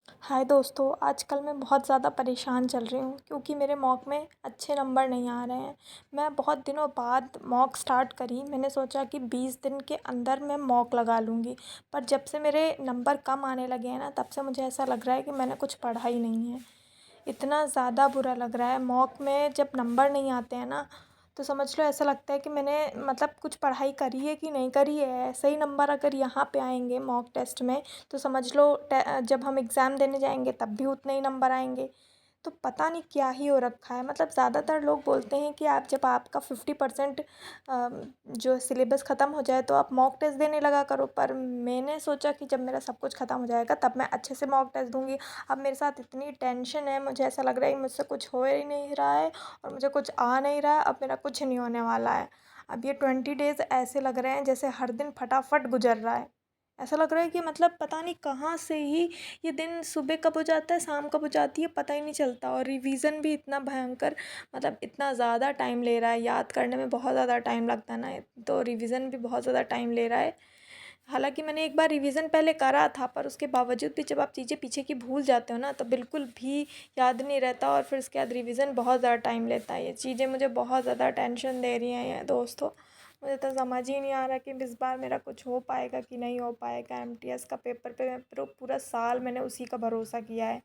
हाय दोस्तों, आजकल मैं बहुत ज़्यादा परेशान चल रही हूँ क्योंकि मेरे मॉक में अच्छे नंबर नहीं आ रहे हैं। मैं बहुत दिनों बाद मॉक स्टार्ट करी। मैंने सोचा कि 20 दिन के अंदर मैं मॉक लगा लूँगी, पर जब से मेरे नंबर कम आने लगे हैं ना, तब से मुझे ऐसा लग रहा है कि मैंने कुछ पढ़ा ही नहीं है। इतना ज़्यादा बुरा लग रहा है, मॉक में जब नंबर नहीं आते हैं ना, तो समझ लो ऐसा लगता है कि मैंने मतलब कुछ पढ़ाई करी है कि नहीं करी है। सही नंबर अगर यहाँ पे आएंगे मॉक टेस्ट में, तो समझ लो जब हम एग्ज़ाम देने जाएंगे तब भी उतने ही नंबर आएंगे। तो पता नहीं क्या ही हो रखा है। मतलब ज़्यादातर लोग बोलते हैं कि आप जब आपका 50% जो सिलेबस ख़त्म हो जाए तो आप मॉक टेस्ट देने लगा करो, पर मैंने सोचा कि जब मेरा सब कुछ ख़त्म हो जाएगा तब मैं अच्छे से मॉक टेस्ट दूंगी। अब मेरे साथ इतनी टेंशन है, मुझे ऐसा लग रहा है कि मुझसे कुछ हो ही नहीं रहा है और मुझे कुछ आ नहीं रहा है। अब मेरा कुछ नहीं होने वाला है। अब ये 20 डेज़ ऐसे लग रहे हैं जैसे हर दिन फटाफट गुजर रहा है। ऐसा लग रहा है कि मतलब पता नहीं कहाँ से ही ये दिन सुबह कब हो जाता है, शाम कब हो जाती है, पता ही नहीं चलता। और रिवीज़न भी इतना भयंकर, मतलब इतना ज़्यादा टाइम ले रहा है। याद करने में बहुत ज़्यादा टाइम लगता है ना, तो रिवीज़न भी बहुत ज़्यादा टाइम ले रहा है। हालांकि मैंने एक बार रिवीज़न पहले करा था, पर उसके बावजूद भी जब आप चीज़ें पीछे की भूल जाते हो ना, तो बिल्कुल भी याद नहीं रहता और फिर उसके बाद रिवीज़न बहुत ज़्यादा टाइम लेता है। ये चीज़ें मुझे बहुत ज़्यादा टेंशन दे रही हैं ये दोस्तों। मुझे तो समझ ही नहीं आ रहा कि इस बार मेरा कुछ हो पाएगा कि नहीं हो पाएगा। एमटीएस का पेपर पे मैं पूरा साल मैंने उसी का भरोसा किया है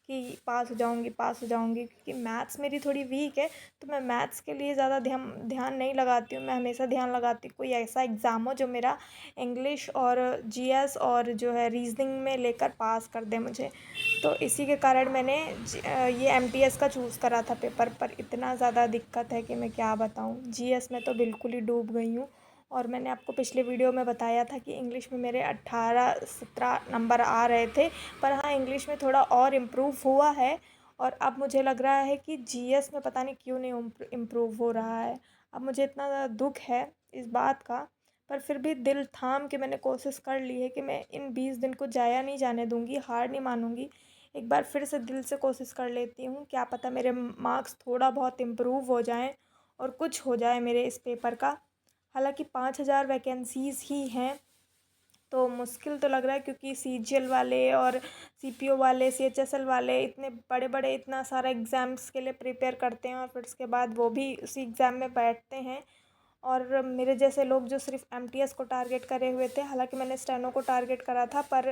कि पास हो जाऊंगी, पास हो जाऊंगी, क्योंकि मैथ्स मेरी थोड़ी वीक है। तो मैं मैथ्स के लिए ज़्यादा ध्यान ध्यान नहीं लगाती हूँ। मैं हमेशा ध्यान लगाती हूँ कोई ऐसा एग्ज़ाम हो जो मेरा इंग्लिश और जीएस और जो है रीजनिंग में लेकर पास कर दे मुझे। तो इसी के कारण मैंने ये एमटीएस का चूज़ करा था पेपर। पर इतना ज़्यादा दिक्कत है कि मैं क्या बताऊँ। जीएस में तो बिल्कुल ही डूब गई हूँ। और मैंने आपको पिछले वीडियो में बताया था कि इंग्लिश में मेरे 18-17 नंबर आ रहे थे। पर हाँ, इंग्लिश में थोड़ा और इम्प्रूव हुआ है। और अब मुझे लग रहा है कि जीएस में पता नहीं क्यों नहीं इम्प्रूव हो रहा है। अब मुझे इतना ज़्यादा दुख है इस बात का, पर फिर भी दिल थाम के मैंने कोशिश कर ली है कि मैं इन 20 दिन को ज़ाया नहीं जाने दूँगी, हार नहीं मानूँगी। एक बार फिर से दिल से कोशिश कर लेती हूँ, क्या पता मेरे मार्क्स थोड़ा बहुत इम्प्रूव हो जाएँ और कुछ हो जाए मेरे इस पेपर का। हालांकि 5,000 वैकेंसीज़ ही हैं, तो मुश्किल तो लग रहा है क्योंकि सीजीएल वाले और सीपीओ वाले, सीएचएसएल वाले इतने बड़े बड़े इतना सारा एग्ज़ाम्स के लिए प्रिपेयर करते हैं और फिर उसके बाद वो भी उसी एग्ज़ाम में बैठते हैं। और मेरे जैसे लोग जो सिर्फ एमटीएस को टारगेट करे हुए थे, हालांकि मैंने स्टेनो को टारगेट करा था, पर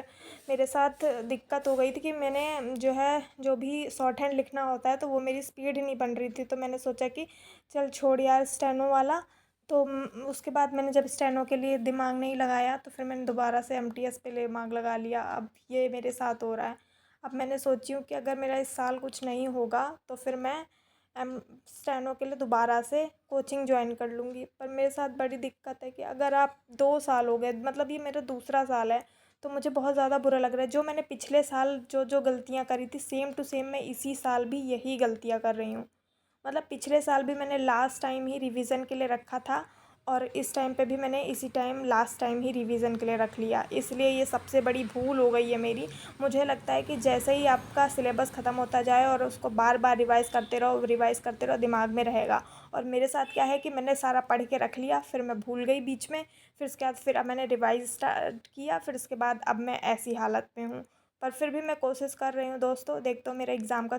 मेरे साथ दिक्कत हो गई थी कि मैंने जो है जो भी शॉर्ट हैंड लिखना होता है तो वो मेरी स्पीड ही नहीं बन रही थी। तो मैंने सोचा कि चल छोड़ यार स्टेनो वाला। तो उसके बाद मैंने जब स्टेनो के लिए दिमाग नहीं लगाया तो फिर मैंने दोबारा से एमटीएस पे दिमाग लगा लिया। अब ये मेरे साथ हो रहा है। अब मैंने सोची हूँ कि अगर मेरा इस साल कुछ नहीं होगा तो फिर मैं एम स्टेनो के लिए दोबारा से कोचिंग ज्वाइन कर लूँगी। पर मेरे साथ बड़ी दिक्कत है कि अगर आप 2 साल हो गए, मतलब ये मेरा दूसरा साल है, तो मुझे बहुत ज़्यादा बुरा लग रहा है। जो मैंने पिछले साल जो जो गलतियाँ करी थी सेम टू सेम मैं इसी साल भी यही गलतियाँ कर रही हूँ। मतलब पिछले साल भी मैंने लास्ट टाइम ही रिवीज़न के लिए रखा था और इस टाइम पे भी मैंने इसी टाइम लास्ट टाइम ही रिवीज़न के लिए रख लिया, इसलिए ये सबसे बड़ी भूल हो गई है मेरी। मुझे लगता है कि जैसे ही आपका सिलेबस ख़त्म होता जाए और उसको बार बार रिवाइज़ करते रहो, दिमाग में रहेगा। और मेरे साथ क्या है कि मैंने सारा पढ़ के रख लिया, फिर मैं भूल गई बीच में, फिर उसके बाद फिर अब मैंने रिवाइज़ स्टार्ट किया, फिर उसके बाद अब मैं ऐसी हालत में हूँ। पर फिर भी मैं कोशिश कर रही हूँ दोस्तों, देखता हूँ मेरा एग्ज़ाम का